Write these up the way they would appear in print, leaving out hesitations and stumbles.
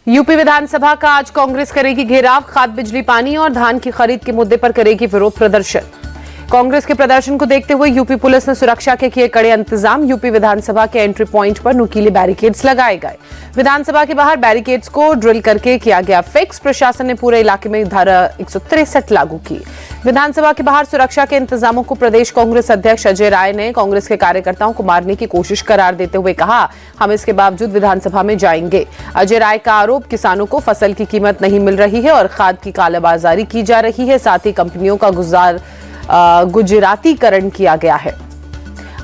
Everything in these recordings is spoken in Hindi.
यूपी विधानसभा का आज कांग्रेस करेगी घेराव। खाद, बिजली, पानी और धान की खरीद के मुद्दे पर करेगी विरोध प्रदर्शन। कांग्रेस के प्रदर्शन को देखते हुए यूपी पुलिस ने सुरक्षा के किए कड़े इंतजाम। यूपी विधानसभा के एंट्री पॉइंट पर नुकीले बैरिकेड्स लगाए गए। विधानसभा के बाहर बैरिकेड्स को ड्रिल करके किया गया फिक्स। प्रशासन ने पूरे इलाके में धारा 163 लागू की। विधानसभा के बाहर सुरक्षा के इंतजामों को प्रदेश कांग्रेस अध्यक्ष अजय राय ने कांग्रेस के कार्यकर्ताओं को मारने की कोशिश करार देते हुए कहा, हम इसके बावजूद विधानसभा में जाएंगे। अजय राय का आरोप, किसानों को फसल की कीमत नहीं मिल रही है और खाद की कालाबाजारी की जा रही है। साथ ही कंपनियों का गुजरातीकरण किया गया है।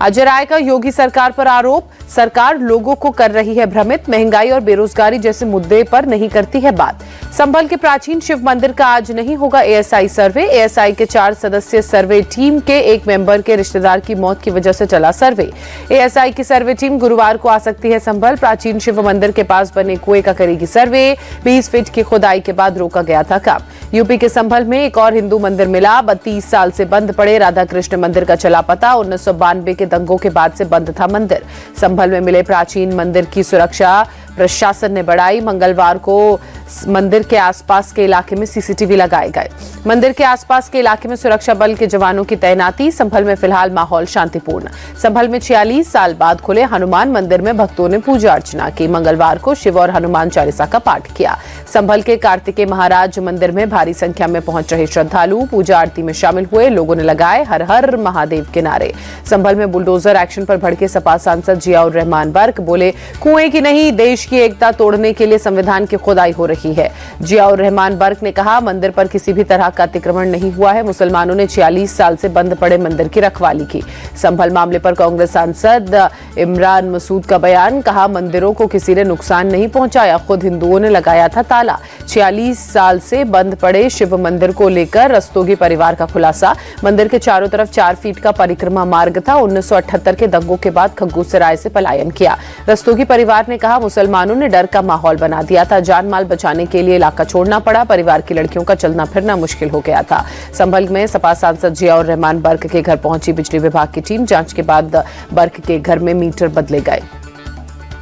अजय राय का योगी सरकार पर आरोप, सरकार लोगों को कर रही है भ्रमित। महंगाई और बेरोजगारी जैसे मुद्दे पर नहीं करती है बात। संभल के प्राचीन शिव मंदिर का आज नहीं होगा एएसआई सर्वे। एएसआई के 4 सदस्यीय सर्वे टीम के एक मेंबर के रिश्तेदार की मौत की वजह से चला सर्वे। एएसआई की सर्वे टीम गुरुवार को आ सकती है संभल। प्राचीन शिव मंदिर के पास बने कुएं का करेगी सर्वे। 20 फीट की खुदाई के बाद रोका गया था काम। यूपी के संभल में एक और हिंदू मंदिर मिला। 32 साल से बंद पड़े राधा कृष्ण मंदिर का चला पता। 1992 के दंगों के बाद से बंद था मंदिर। संभल में मिले प्राचीन मंदिर की सुरक्षा प्रशासन ने बढ़ाई। मंगलवार को मंदिर के आसपास के इलाके में सीसीटीवी लगाए गए। मंदिर के आसपास के इलाके में सुरक्षा बल के जवानों की तैनाती। संभल में फिलहाल माहौल शांतिपूर्ण। संभल में 46 साल बाद खुले हनुमान मंदिर में भक्तों ने पूजा अर्चना की। मंगलवार को शिव और हनुमान चालीसा का पाठ किया। संभल के कार्तिकेय महाराज मंदिर में भारी संख्या में पहुंच रहे श्रद्धालु पूजा आरती में शामिल हुए। लोगों ने लगाए हर हर महादेव के नारे। संभल में बुलडोजर एक्शन पर भड़के सपा सांसद जियाउर रहमान बर्क, बोले कुएं की नहीं देश की एकता तोड़ने के लिए संविधान की खुदाई हो रही है। जियाउर रहमान बर्क ने कहा, मंदिर पर किसी भी तरह का अतिक्रमण नहीं हुआ है। मुसलमानों ने 46 साल से बंद पड़े मंदिर की रखवाली की। संभल मामले पर कांग्रेस सांसद इमरान मसूद का बयान, कहा मंदिरों को किसी ने नुकसान नहीं पहुंचाया, खुद हिंदुओं ने लगाया था ताला। 46 साल से बंद पड़े शिव मंदिर को लेकर रस्तोगी परिवार का खुलासा। मंदिर के चारों तरफ 4 फीट का परिक्रमा मार्ग था। 1978 के दंगों के बाद खगूसराय से पलायन किया। रस्तोगी परिवार ने कहा, मुसलमानों ने डर का माहौल बना दिया था। जान माल बचाने के लिए इलाका छोड़ना पड़ा। परिवार की लड़कियों का चलना फिरना मुश्किल हो गया था। संभल में सपा सांसद जियाउर रहमान बर्क के घर पहुंची बिजली विभाग की टीम। जांच के बाद बर्क के घर में मीटर बदले गए।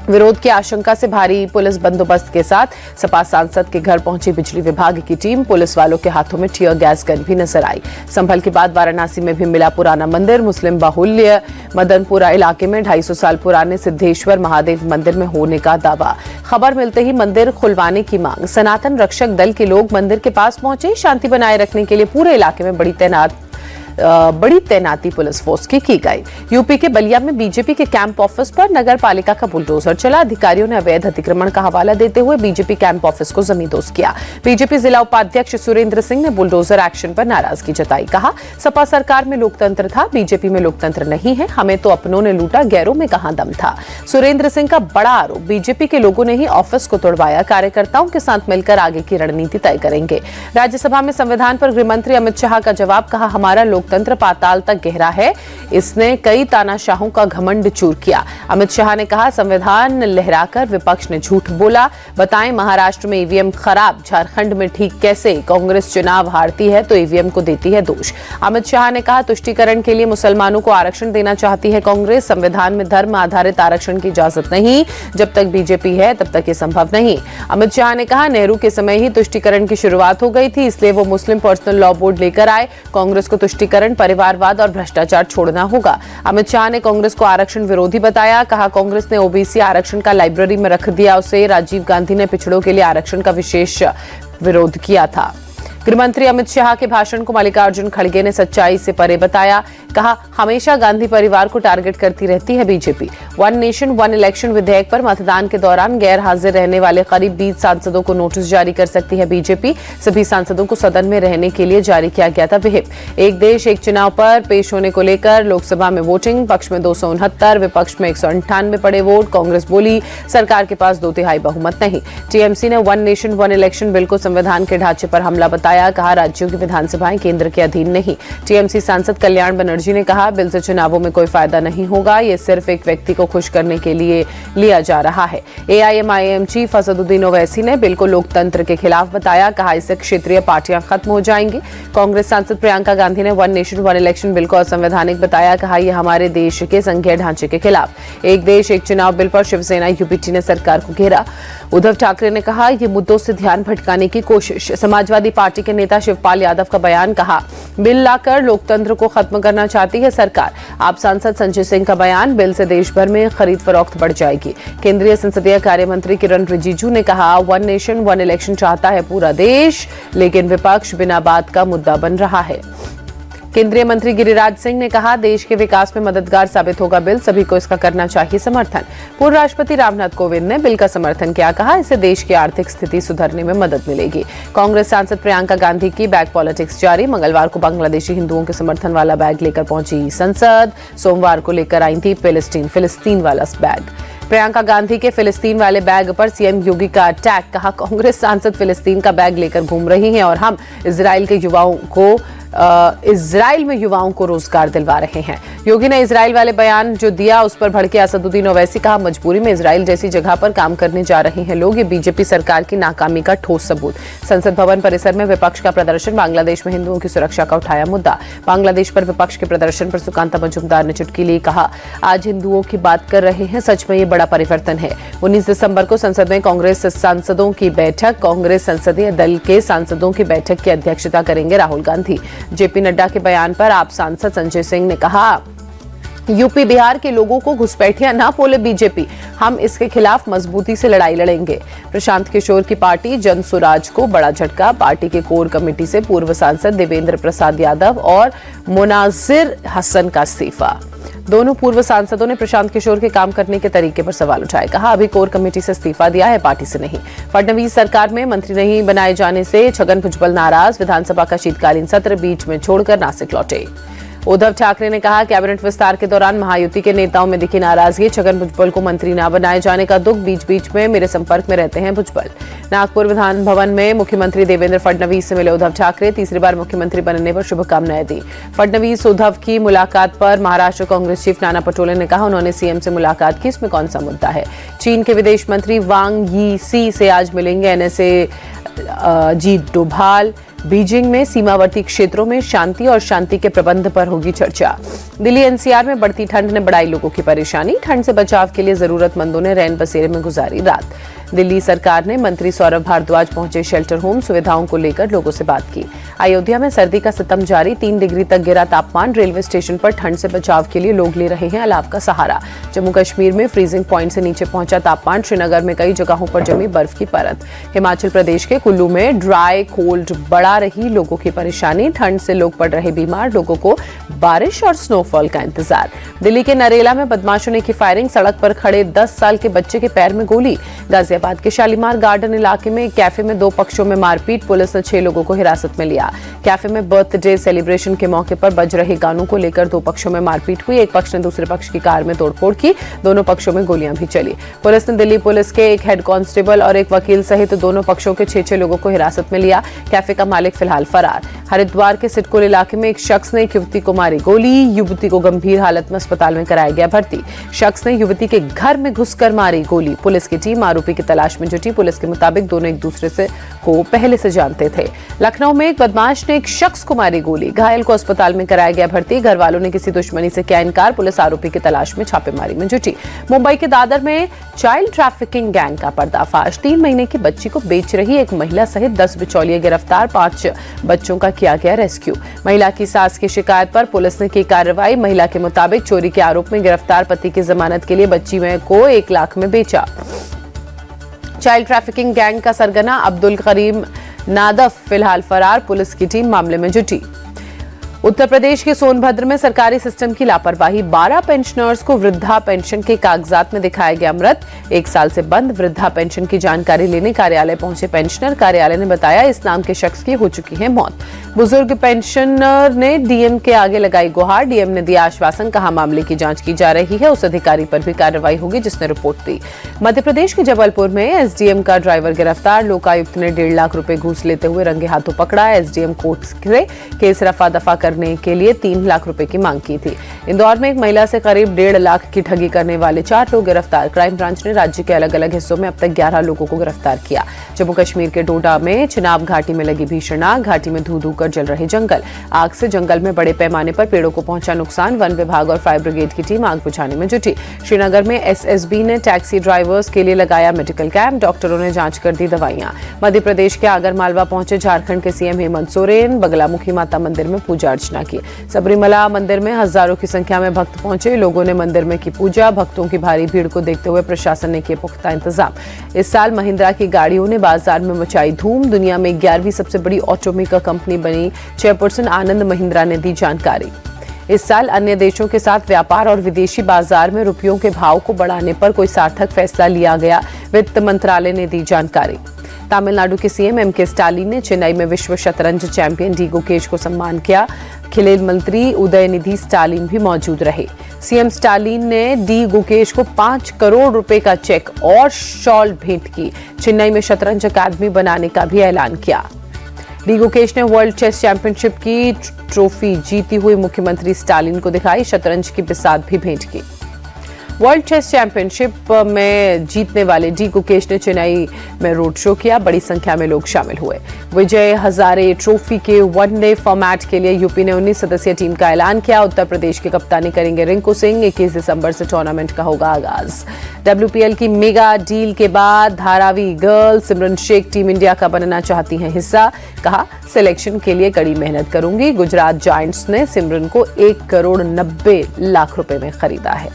विरोध की आशंका से भारी पुलिस बंदोबस्त के साथ सपा सांसद के घर पहुंची बिजली विभाग की टीम। पुलिस वालों के हाथों में टीयर गैस गन भी नजर आई। संभल के बाद वाराणसी में भी मिला पुराना मंदिर। मुस्लिम बाहुल्य मदनपुरा इलाके में 250 साल पुराने सिद्धेश्वर महादेव मंदिर में होने का दावा। खबर मिलते ही मंदिर खुलवाने की मांग। सनातन रक्षक दल के लोग मंदिर के पास पहुंचे। शांति बनाए रखने के लिए पूरे इलाके में बड़ी तैनाती पुलिस फोर्स की गई। यूपी के बलिया में बीजेपी के कैंप ऑफिस पर नगर पालिका का बुलडोजर चला। अधिकारियों ने अवैध अतिक्रमण का हवाला देते हुए बीजेपी कैंप ऑफिस को जमींदोज किया। बीजेपी जिला उपाध्यक्ष सुरेंद्र सिंह ने बुलडोजर एक्शन पर नाराजगी जताई। कहा, सपा सरकार में लोकतंत्र था, बीजेपी में लोकतंत्र नहीं है। हमें तो अपनों ने लूटा, गैरों में कहां दम था। सुरेंद्र सिंह का बड़ा आरोप, बीजेपी के लोगों ने ही ऑफिस को तोड़वाया। कार्यकर्ताओं के साथ मिलकर आगे की रणनीति तय करेंगे। राज्यसभा में संविधान पर गृहमंत्री अमित शाह का जवाब, कहा हमारा लोकतंत्र पाताल तक गहरा है। इसने कई तानाशाहों का घमंड चूर किया। अमित शाह ने कहा, संविधान लहराकर विपक्ष ने झूठ बोला। बताएं महाराष्ट्र में ईवीएम खराब, झारखंड में ठीक कैसे? कांग्रेस चुनाव हारती है तो ईवीएम को देती है दोष। अमित शाह ने कहा, तुष्टीकरण के लिए मुसलमानों को आरक्षण देना चाहती है कांग्रेस। संविधान में धर्म आधारित आरक्षण की इजाजत नहीं। जब तक बीजेपी है तब तक ये संभव नहीं। अमित शाह ने कहा, नेहरू के समय ही तुष्टीकरण की शुरुआत हो गई थी, इसलिए वो मुस्लिम पर्सनल लॉ बोर्ड लेकर आए। कांग्रेस को तुष्टीकरण, परिवारवाद और भ्रष्टाचार छोड़ना होगा। अमित शाह ने कांग्रेस को आरक्षण विरोधी बताया। कहा, कांग्रेस ने ओबीसी आरक्षण का लाइब्रेरी में रख दिया उसे। राजीव गांधी ने पिछड़ों के लिए आरक्षण का विशेष विरोध किया था। गृहमंत्री अमित शाह के भाषण को मल्लिकार्जुन खड़गे ने सच्चाई से परे बताया। कहा, हमेशा गांधी परिवार को टारगेट करती रहती है बीजेपी। 1 नेशन 1 इलेक्शन विधेयक पर मतदान के दौरान गैर हाजिर रहने वाले करीब 20 सांसदों को नोटिस जारी कर सकती है बीजेपी। सभी सांसदों को सदन में रहने के लिए जारी किया गया था व्हिप। एक देश एक चुनाव पर पेश होने को लेकर लोकसभा में वोटिंग। पक्ष में 269, विपक्ष में 198 पड़े वोट। कांग्रेस बोली, सरकार के पास 2/3 बहुमत नहीं। टीएमसी ने 1 नेशन 1 इलेक्शन बिल को संविधान के ढांचे पर हमला बताया। कहा, राज्यों की विधानसभाएं केंद्र के अधीन नहीं। टीएमसी सांसद कल्याण बनर्जी ने कहा, बिल से चुनावों में कोई फायदा नहीं होगा। ये सिर्फ एक व्यक्ति को खुश करने के लिए लिया जा रहा है। एआईएमआईएम चीफ असदुद्दीन ओवैसी ने बिल को लोकतंत्र के खिलाफ बताया। कहा, इससे क्षेत्रीय पार्टियां खत्म हो जाएंगी। कांग्रेस सांसद प्रियंका गांधी ने 1 नेशन 1 इलेक्शन बिल को असंवैधानिक बताया। कहा, यह हमारे देश के संघीय ढांचे के खिलाफ। एक देश एक चुनाव बिल पर शिवसेना यूपीटी ने सरकार को घेरा। उद्धव ठाकरे ने कहा, ये मुद्दों से ध्यान भटकाने की कोशिश। समाजवादी पार्टी के नेता शिवपाल यादव का बयान, कहा बिल लाकर लोकतंत्र को खत्म करना चाहती है सरकार। आप सांसद संजय सिंह का बयान, बिल से देश भर में खरीद फरोख्त बढ़ जाएगी। केंद्रीय संसदीय कार्य मंत्री किरण रिजिजू ने कहा, वन नेशन वन इलेक्शन चाहता है पूरा देश, लेकिन विपक्ष बिना बात का मुद्दा बन रहा है। केंद्रीय मंत्री गिरिराज सिंह ने कहा, देश के विकास में मददगार साबित होगा बिल, सभी को इसका करना चाहिए समर्थन। पूर्व राष्ट्रपति रामनाथ कोविंद ने बिल का समर्थन किया, कहा इससे देश की आर्थिक स्थिति सुधरने में मदद मिलेगी। कांग्रेस सांसद प्रियंका गांधी की बैग पॉलिटिक्स जारी। मंगलवार को बांग्लादेशी हिंदुओं के समर्थन वाला बैग लेकर पहुंची संसद। सोमवार को लेकर आई थी फिलिस्तीन वाला बैग। प्रियंका गांधी के फिलिस्तीन वाले बैग पर सीएम योगी का अटैक, कहा कांग्रेस सांसद फिलिस्तीन का बैग लेकर घूम रही हैं और हम इजराइल में युवाओं को रोजगार दिलवा रहे हैं। योगी ने इजराइल वाले बयान जो दिया उस पर भड़के असदुद्दीन ओवैसी, कहा मजबूरी में इजराइल जैसी जगह पर काम करने जा रहे हैं लोग, ये बीजेपी सरकार की नाकामी का ठोस सबूत। संसद भवन परिसर में विपक्ष का प्रदर्शन, बांग्लादेश में हिंदुओं की सुरक्षा का उठाया मुद्दा। बांग्लादेश पर विपक्ष के प्रदर्शन पर सुकांता मजूमदार ने चुटकी ली, कहा आज हिंदुओं की बात कर रहे हैं, सच में ये बड़ा परिवर्तन है। 19 दिसंबर को संसद में कांग्रेस सांसदों की बैठक, कांग्रेस संसदीय दल के सांसदों की बैठक की अध्यक्षता करेंगे राहुल गांधी। जेपी नड्डा के बयान पर आप सांसद संजय सिंह ने कहा, यूपी बिहार के लोगों को घुसपैठियां ना बोले बीजेपी, हम इसके खिलाफ मजबूती से लड़ाई लड़ेंगे। प्रशांत किशोर की पार्टी जन सुराज को बड़ा झटका, पार्टी के कोर कमेटी से पूर्व सांसद देवेंद्र प्रसाद यादव और मुनाजिर हसन का इस्तीफा। दोनों पूर्व सांसदों ने प्रशांत किशोर के काम करने के तरीके पर सवाल उठाए, कहा अभी कोर कमेटी से इस्तीफा दिया है, पार्टी से नहीं। फडणवीस सरकार में मंत्री नहीं बनाए जाने से छगन भुजबल नाराज, विधानसभा का शीतकालीन सत्र बीच में छोड़कर नासिक लौटे। उद्धव ठाकरे ने कहा, कैबिनेट विस्तार के दौरान महायुति के नेताओं में दिखी नाराजगी, छगन भुजबल को मंत्री न बनाए जाने का दुख, बीच बीच में मेरे संपर्क में रहते हैं भुजबल। नागपुर विधान भवन में मुख्यमंत्री देवेंद्र फडणवीस से मिले उद्धव ठाकरे, तीसरी बार मुख्यमंत्री बनने पर शुभकामनाएं दी। फडणवीस उद्धव की मुलाकात पर महाराष्ट्र कांग्रेस चीफ नाना पटोले ने कहा, उन्होंने सीएम से मुलाकात की, इसमें कौन सा मुद्दा है। चीन के विदेश मंत्री वांग यी से आज मिलेंगे एनएसए जी डोभाल। बीजिंग में सीमावर्ती क्षेत्रों में शांति और शांति के प्रबंध पर होगी चर्चा। दिल्ली एनसीआर में बढ़ती ठंड ने बढ़ाई लोगों की परेशानी, ठंड से बचाव के लिए जरूरतमंदों ने रैन बसेरे में गुजारी रात। दिल्ली सरकार ने मंत्री सौरभ भारद्वाज पहुंचे शेल्टर होम, सुविधाओं को लेकर लोगों से बात की। अयोध्या में सर्दी का सितम जारी, 3 डिग्री तक गिरा तापमान, रेलवे स्टेशन पर ठंड से बचाव के लिए लोग ले रहे हैं अलाव का सहारा। जम्मू कश्मीर में फ्रीजिंग पॉइंट से नीचे पहुंचा तापमान, श्रीनगर में कई जगहों पर जमी बर्फ की परत। हिमाचल प्रदेश के कुल्लू में ड्राई कोल्ड बढ़ा रही लोगों की परेशानी, ठंड से लोग पड़ रहे बीमार, लोगों को बारिश और स्नोफॉल का इंतजार। दिल्ली के नरेला में बदमाशों ने की फायरिंग, सड़क पर खड़े 10 साल के बच्चे के पैर में गोली। गाजियाबाद के शालीमार गार्डन इलाके में एक कैफे में 2 पक्षों में मारपीट, पुलिस ने 6 लोगों को हिरासत में लिया। कैफे में बर्थडे सेलिब्रेशन के मौके पर बज रहे गानों को लेकर 2 पक्षों में मारपीट हुई, एक पक्ष ने दूसरे पक्ष की कार में तोड़फोड़ की, दोनों पक्षों में गोलियां भी चली। पुलिस ने दिल्ली पुलिस के एक हेड कांस्टेबल और एक वकील सहित दोनों पक्षों के 6 लोगों को हिरासत में लिया। कैफे का मालिक फिलहाल फरार। हरिद्वार के सिडकुल इलाके में एक शख्स ने एक युवती को मारी गोली, युवती को गंभीर हालत में अस्पताल में कराया गया भर्ती। शख्स ने युवती के घर में घुसकर मारी गोली, पुलिस की टीम आरोपी की तलाश में जुटी। पुलिस के मुताबिक दोनों एक दूसरे को पहले से जानते थे। लखनऊ में एक बदमाश ने एक शख्स को मारी गोली, घायल को अस्पताल में कराया गया भर्ती। घर वालों ने किसी दुश्मनी से किया इनकार, पुलिस आरोपी की तलाश में छापेमारी में जुटी। मुंबई के दादर में चाइल्ड ट्रैफिकिंग गैंग का पर्दाफाश, 3 महीने की बच्ची को बेच रही एक महिला सहित 10 बिचौलिए गिरफ्तार, 5 बच्चों का किया गया रेस्क्यू। महिला की सास की शिकायत पर पुलिस ने की कार्रवाई। महिला के मुताबिक चोरी के आरोप में गिरफ्तार पति की जमानत के लिए बच्ची को 1 लाख में बेचा। चाइल्ड ट्रैफिकिंग गैंग का सरगना अब्दुल करीम नादफ फिलहाल फरार, पुलिस की टीम मामले में जुटी। उत्तर प्रदेश के सोनभद्र में सरकारी सिस्टम की लापरवाही, 12 पेंशनर्स को वृद्धा पेंशन के कागजात में दिखाया गया मृत। 1 साल से बंद वृद्धा पेंशन की जानकारी लेने कार्यालय पहुंचे पेंशनर, कार्यालय ने बताया इस नाम के शख्स की हो चुकी है मौत। बुजुर्ग पेंशनर ने डीएम के आगे लगाई गुहार, डीएम ने दिया आश्वासन, कहा मामले की जांच की जा रही है, उस अधिकारी पर भी कार्रवाई होगी जिसने रिपोर्ट दी। मध्य प्रदेश के जबलपुर में एसडीएम का ड्राइवर गिरफ्तार, लोकायुक्त ने 1.5 लाख रुपए घूस लेते हुए रंगे हाथों पकड़ा। एसडीएम कोर्ट से केस रफा दफा कर करने के लिए 3 लाख रुपए की मांग की थी। इंदौर में एक महिला से करीब 1.5 लाख की ठगी करने वाले 4 लोग गिरफ्तार। क्राइम ब्रांच ने राज्य के अलग अलग हिस्सों में अब तक 11 लोगों को गिरफ्तार किया। जम्मू कश्मीर के डोडा में चिनाब घाटी में लगी भीषण आग, घाटी में धू धू कर जल रहे जंगल। आग से जंगल में बड़े पैमाने पर पेड़ों को पहुंचा नुकसान। वन विभाग और फायर ब्रिगेड की टीम आग बुझाने में जुटी। श्रीनगर में एसएसबी ने टैक्सी ड्राइवर्स के लिए लगाया मेडिकल कैंप, डॉक्टरों ने जांच कर दी दवाइयां। मध्य प्रदेश के आगरमालवा पहुंचे झारखंड के सीएम हेमंत सोरेन, बगलामुखी माता मंदिर में पूजा अर्चना की। सबरीमला मंदिर में हजारों की संख्या में भक्त पहुंचे, लोगों ने मंदिर में की पूजा। भक्तों की भारी भीड़ को देखते हुए प्रशासन ने किए पुख्ता इंतजाम। इस साल महिंद्रा की गाड़ियों ने बाजार में मचाई धूम, दुनिया में 11वीं सबसे बड़ी ऑटोमेकर कंपनी बनी। चेयरपर्सन आनंद महिंद्रा ने दी जानकारी। इस साल अन्य देशों के साथ व्यापार और विदेशी बाजार में रुपयों के भाव को बढ़ाने पर कोई सार्थक फैसला लिया गया, वित्त मंत्रालय ने दी जानकारी। तमिलनाडु के सीएम एमके स्टालिन ने चेन्नई में विश्व शतरंज चैंपियन डी गुकेश को सम्मान किया। खेल मंत्री उदयनिधि स्टालिन भी मौजूद रहे। सीएम स्टालिन ने डी गुकेश को 5 करोड़ रुपए का चेक और शॉल भेंट की। चेन्नई में शतरंज अकादमी बनाने का भी ऐलान किया। डी गुकेश ने वर्ल्ड चेस चैंपियनशिप की ट्रॉफी जीती हुई मुख्यमंत्री स्टालिन को दिखाई। शतरंज की बिसात भी भेंट की। वर्ल्ड चेस चैंपियनशिप में जीतने वाले डी गुकेश ने चेन्नई में रोड शो किया। बड़ी संख्या में लोग शामिल हुए। विजय हजारे ट्रॉफी के वनडे फॉर्मेट के लिए यूपी ने 19 सदस्यीय टीम का ऐलान किया। उत्तर प्रदेश की कप्तानी करेंगे रिंकू सिंह। 21 दिसंबर से टूर्नामेंट का होगा आगाज। WPL की मेगा डील के बाद धारावी गर्ल सिमरन शेख टीम इंडिया का बनना चाहती हैं हिस्सा। कहा, सिलेक्शन के लिए कड़ी मेहनत करूंगी। गुजरात जायंट्स ने सिमरन को 1 करोड़ 90 लाख रुपए में खरीदा है।